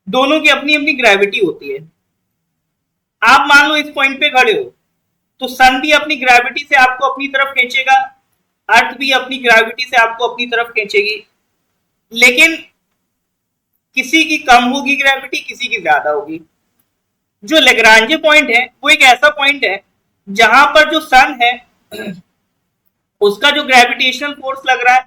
दोनों की अपनी अपनी ग्रेविटी होती है। आप मान लो इस पॉइंट पे खड़े हो, तो सन भी अपनी ग्रेविटी से आपको अपनी तरफ खींचेगा, अर्थ भी अपनी ग्रेविटी से आपको अपनी तरफ खींचेगी, लेकिन किसी की कम होगी ग्रेविटी, किसी की ज्यादा होगी। जो लेग्रांजे पॉइंट है वो एक ऐसा पॉइंट है जहां पर जो सन है उसका जो ग्रेविटेशनल फोर्स लग रहा है,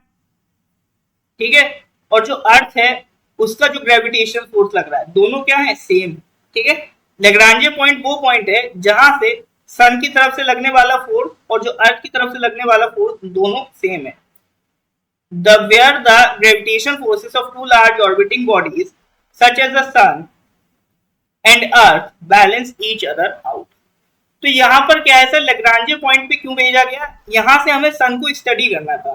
ठीक है, और जो अर्थ है उसका जो ग्रेविटेशनल फोर्स लग रहा है, दोनों क्या है, सेम। ठीक है, लेग्रांजे पॉइंट वो पॉइंट है जहां से सन की तरफ से लगने वाला फोर्स और जो अर्थ की तरफ से लगने वाला फोर्स दोनों सेम है। Where the gravitational forces of two large orbiting bodies such as the sun and earth balance each other out। तो यहाँ पर क्या है सर, लेग्रांजे पॉइंट पे क्यों भेजा गया, यहाँ से हमें सन को स्टडी करना था,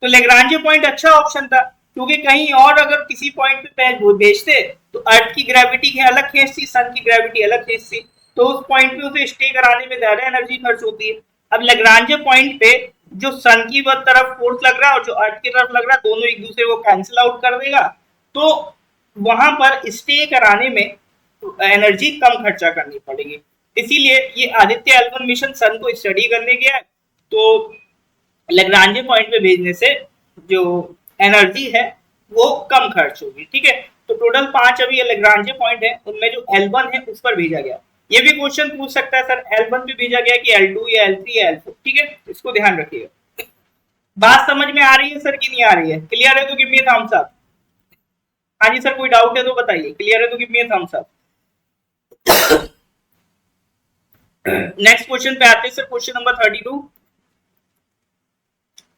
तो लेग्रांजे पॉइंट अच्छा ऑप्शन था, क्योंकि कहीं और अगर किसी पॉइंट पे भेजते तो अर्थ की ग्रेविटी अलग खींचती, सन की ग्रेविटी अलग खींचती, तो उस पॉइंट पे उसे स्टे कराने में ज्यादा एनर्जी खर्च होती है। अब लेग्रांजे पॉइंट पे जो सन की तरफ फोर्स लग रहा है और जो अर्थ की तरफ लग रहा है, दोनों एक दूसरे को कैंसिल आउट कर देगा, तो वहां पर स्टे कराने में एनर्जी कम खर्चा करनी पड़ेगी। इसीलिए ये आदित्य L1 मिशन सन को स्टडी करने गया है, तो लेग्रांजे पॉइंट पे भेजने से जो एनर्जी है वो कम खर्च होगी। ठीक है, तो टोटल 5 अभी लेग्रांजे पॉइंट है, उनमें जो L1 है उस पर भेजा गया। ये भी क्वेश्चन पूछ सकता है सर, L1 पे भेजा गया कि L2 या L3 या L4, ठीक है, इसको ध्यान रखिएगा। बात समझ में आ रही है सर कि नहीं आ रही है, क्लियर है तो give me a thumbs up. हाँ जी सर, कोई डाउट है तो बताइए, क्लियर है तो give me a thumbs up. Next question पे आते हैं sir, question number 32।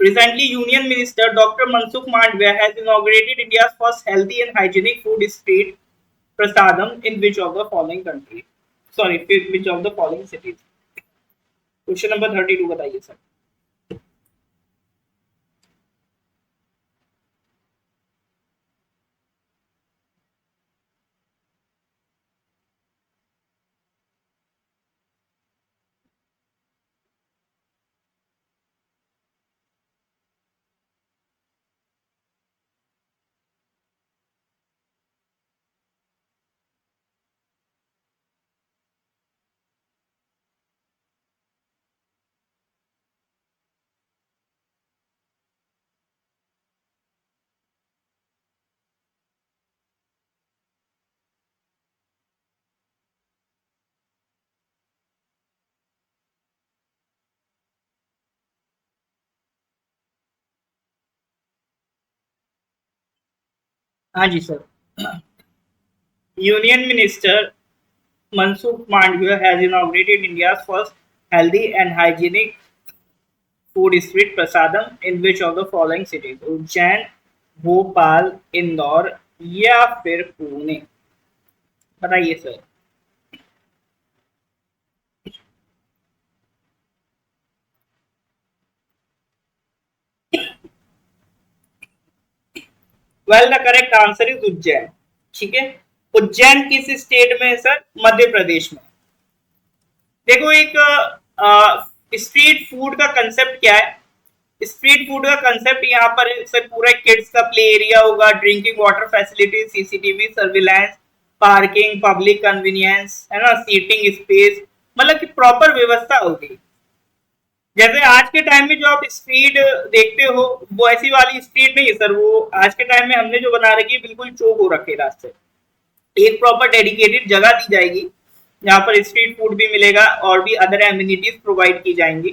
Recently, Union Minister Dr. Mansukh Mandavia has inaugurated India's first healthy and hygienic food street prasadam in which of the following country? Sorry, which of the following cities? Question number 32 बताइए sir. हाँ जी sir, union minister Mansukh Mandavia has inaugurated India's first healthy and hygienic food street prasadam in which of the following cities? Ujjain, Bhopal, Indore या फिर पुणे, बताइए sir. Well the correct answer is Ujjain. ठीक है, उज्जैन किस state में है सर, मध्य प्रदेश में। देखो एक स्ट्रीट फूड का कंसेप्ट क्या है, स्ट्रीट फूड का कंसेप्ट यहाँ पर सर पूरा किड्स का प्ले एरिया होगा, drinking water facility, CCTV surveillance, parking, public convenience, है ना, सीटिंग स्पेस, मतलब कि प्रॉपर व्यवस्था होगी। जैसे आज के टाइम में जो आप स्ट्रीट देखते हो वो ऐसी वाली स्ट्रीट नहीं है सर, वो आज के टाइम में हमने जो बना रखी है बिल्कुल चौक हो रखे रास्ते, एक प्रॉपर डेडिकेटेड जगह दी जाएगी जहाँ पर स्ट्रीट फूड भी मिलेगा और भी अदर एम्यूनिटीज प्रोवाइड की जाएंगी।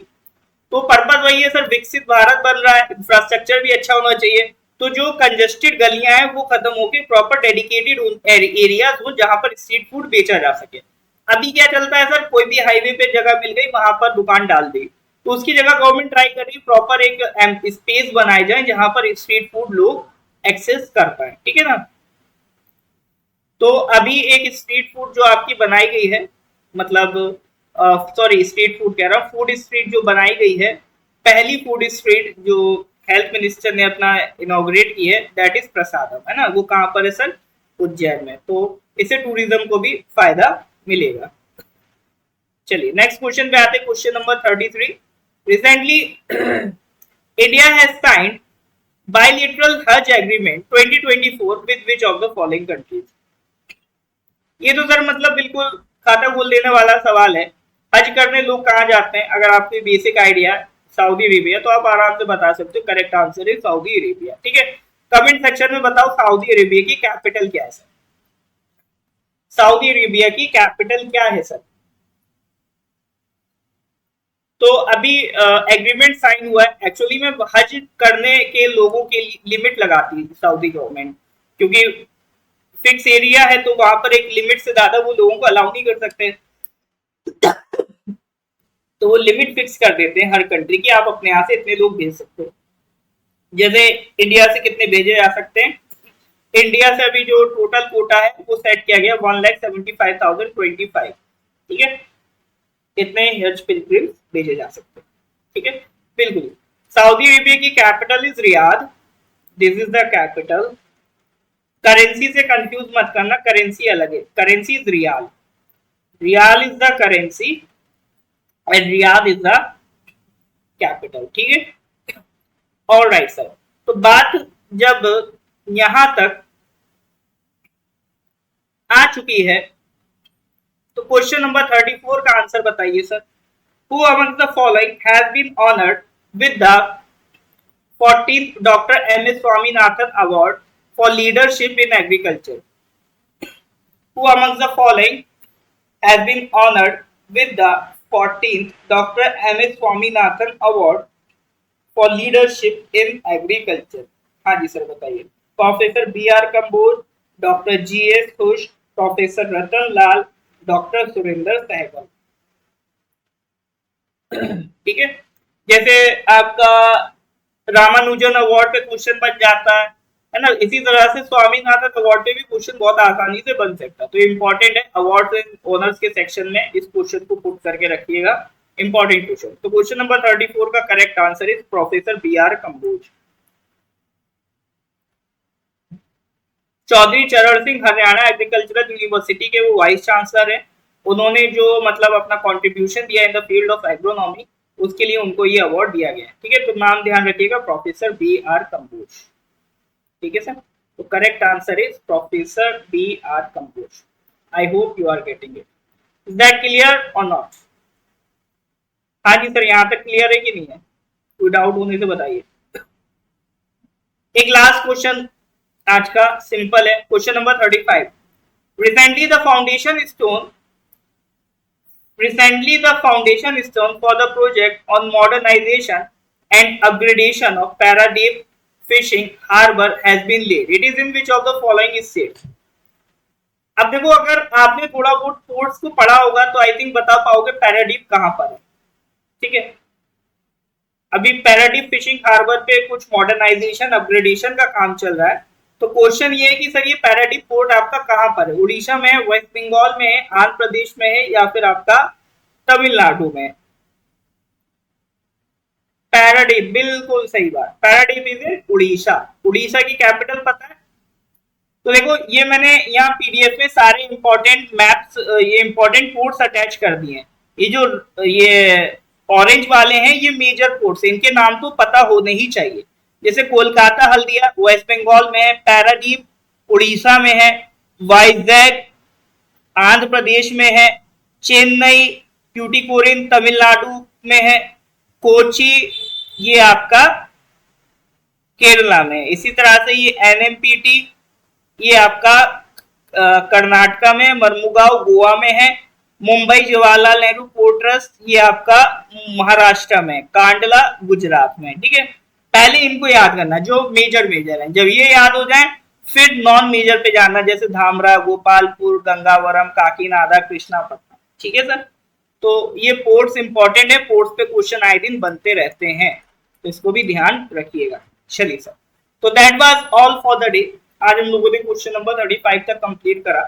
तो पर्पज वही है सर, विकसित भारत बन रहा है, इंफ्रास्ट्रक्चर भी अच्छा होना चाहिए, तो जो कंजेस्टेड गलियां हैं वो खत्म होकर प्रॉपर डेडिकेटेड एरियाज हो जहां पर स्ट्रीट फूड बेचा जा सके। अभी क्या चलता है सर, कोई भी हाईवे पे जगह मिल गई वहां पर दुकान डाल दी, तो उसकी जगह गवर्नमेंट ट्राई कर रही है प्रॉपर एक स्पेस बनाए जाए जहां पर स्ट्रीट फूड लोग एक्सेस कर पाए, ठीक है ना। तो अभी एक स्ट्रीट फूड जो आपकी बनाई गई है, मतलब सॉरी स्ट्रीट फूड कह रहा हूँ, फूड स्ट्रीट जो बनाई गई है, पहली फूड स्ट्रीट जो हेल्थ मिनिस्टर ने अपना इनॉग्रेट की है, दैट इज प्रसादम, है ना। वो कहाँ पर है सर, उज्जैन में। तो इससे टूरिज्म को भी फायदा मिलेगा। चलिए नेक्स्ट क्वेश्चन पे आते हैं, question number 33। Recently India has signed bilateral Hajj agreement 2024 with which of the following countries? ये तो सर मतलब बिल्कुल खाता खोल देने वाला सवाल है। हज करने लोग कहाँ जाते हैं, अगर आपको बेसिक आइडिया सऊदी अरेबिया, तो आप आराम से बता सकते हो। करेक्ट आंसर है सऊदी अरेबिया, ठीक है। कमेंट सेक्शन में बताओ सऊदी अरेबिया की कैपिटल क्या है सर, सऊदी अरेबिया की कैपिटल क्या है सर। तो अभी एग्रीमेंट साइन हुआ है। एक्चुअली में हज करने के लोगों के लिमिट लगाती है सऊदी गवर्नमेंट, क्योंकि फिक्स एरिया है तो वहां पर एक लिमिट से ज्यादा वो लोगों को अलाउ नहीं कर सकते, तो वो लिमिट फिक्स कर देते हैं हर कंट्री की, आप अपने यहाँ से इतने लोग भेज सकते हो। जैसे इंडिया से कितने भेजे जा सकते हैं, इंडिया से अभी जो टोटल कोटा है वो सेट किया गया 1,75,025, ठीक है। इतने हज पिलग्रिम्स भेजे जा सकते हैं, ठीक है, बिल्कुल। सऊदी अरेबिया की capital is Riyadh, this is the capital. Currency से कंफ्यूज मत करना, करेंसी अलग है, currency is riyal, riyal is the currency and Riyadh is the capital, ठीक है। ऑल राइट सर, तो बात जब यहां तक आ चुकी है तो क्वेश्चन नंबर 34 का आंसर बताइए sir. Who among the following has been honored with the 14th Dr. M. S. Swaminathan Award for Leadership in Agriculture? Who among the following has been honored with the 14th Dr. M. S. Swaminathan Award for Leadership in Agriculture? हाँ जी sir बताइए। Professor B R Kamboj, doctor G S Khush, professor Ratan Lal, doctor Surender Sehgal, ठीक है। जैसे आपका Ramanujan award पे question बन जाता है ना, इसी तरह से स्वामीनाथन अवार्ड पे भी क्वेश्चन बहुत आसानी से बन सकता है। तो इम्पोर्टेंट है, अवार्ड एंड ऑनर्स के सेक्शन में इस क्वेश्चन को पुट करके रखिएगा, इंपॉर्टेंट क्वेश्चन। तो क्वेश्चन नंबर 34 का correct answer is professor B R Kamboj. Chaudhary Charan Singh Haryana agricultural university के वो वाइस चांसलर है। उन्होंने जो मतलब अपना कंट्रीब्यूशन दिया in the field of agronomy, उसके लिए उनको ये अवार्ड दिया गया है, ठीक है। तो नाम ध्यान रखिएगा, प्रोफेसर बी आर कम्बोज, ठीक है सर। तो correct answer is professor B R Kamboj. I hope you are getting it. Is that clear और नॉट? हाँ जी सर, यहाँ तक क्लियर है कि नहीं है? कोई डाउट होने से बताइए। एक लास्ट क्वेश्चन आज का सिंपल है, question number 35। Recently the foundation stone for the project on modernization and upgradation of Paradip Fishing Harbour has been laid. It is in which of the following states? अब देखो, अगर आपने थोड़ा बहुत ports को पढ़ा होगा तो आई थिंक बता पाओगे पैराडीप कहां पर है, ठीक है। अभी पैराडीप फिशिंग हार्बर पे कुछ मॉडर्नाइजेशन अपग्रेडेशन का काम चल रहा है। तो क्वेश्चन ये है कि सर ये पैराडीप पोर्ट आपका कहां पर है, उड़ीसा में है, वेस्ट बंगाल में है, आंध्र प्रदेश में है, या फिर आपका तमिलनाडु में? पैराडीप, बिल्कुल सही बात, पैराडीप इज इन उड़ीसा। उड़ीसा की कैपिटल पता है? तो देखो ये मैंने यहाँ पीडीएफ में सारे इंपॉर्टेंट मैप्स, ये इंपॉर्टेंट पोर्ट्स अटैच कर दिए हैं। ये जो ये ऑरेंज वाले हैं ये मेजर पोर्ट्स, इनके नाम तो पता होने ही चाहिए। जैसे कोलकाता हल्दिया वेस्ट बंगाल में है, पैरादीप उड़ीसा में है, वाइजैग आंध्र प्रदेश में है, चेन्नई ट्यूटिकोरिन तमिलनाडु में है, कोची ये आपका केरला में। इसी तरह से ये एनएमपीटी ये आपका कर्नाटका में, मरमुगांव गोवा में है, मुंबई जवाहरलाल नेहरू पोर्ट ट्रस्ट ये आपका महाराष्ट्र में, कांडला गुजरात में, ठीक है। पहले इनको याद करना जो मेजर मेजर है, जब ये याद हो जाए फिर नॉन मेजर पे जाना, जैसे धामरा, गोपालपुर, गंगावरम, काकीनाडा, कृष्णापट्टनम। ठीक है सर, तो ये पोर्ट्स इंपॉर्टेंट है, पोर्ट्स पे क्वेश्चन आए दिन बनते रहते हैं, तो इसको भी ध्यान रखिएगा। चलिए सर, तो that was all for the day. आज हम लोगों ने क्वेश्चन नंबर 35 तक कंप्लीट करा।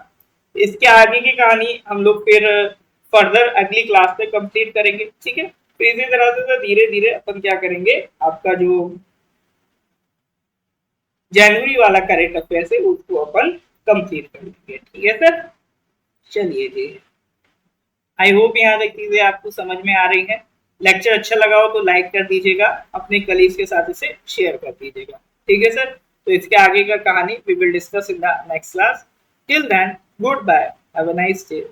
इसके आगे की कहानी हम लोग फिर फर्दर अगली क्लास में कंप्लीट करेंगे। ठीक है, तो इसी तरह से धीरे धीरे अपन क्या करेंगे, आपका जो जनवरी वाला करेंट अफेयर है उसको अपन कंप्लीट करेंगे। ठीक है सर, चलिए जी, आई होप यहाँ तक चीजें आपको समझ में आ रही है। लेक्चर अच्छा लगा हो तो लाइक कर दीजिएगा, अपने कलीग्स के साथ इसे शेयर कर दीजिएगा। ठीक है सर, तो इसके आगे का कहानी we will discuss in the next class. Till then, goodbye, have a nice day.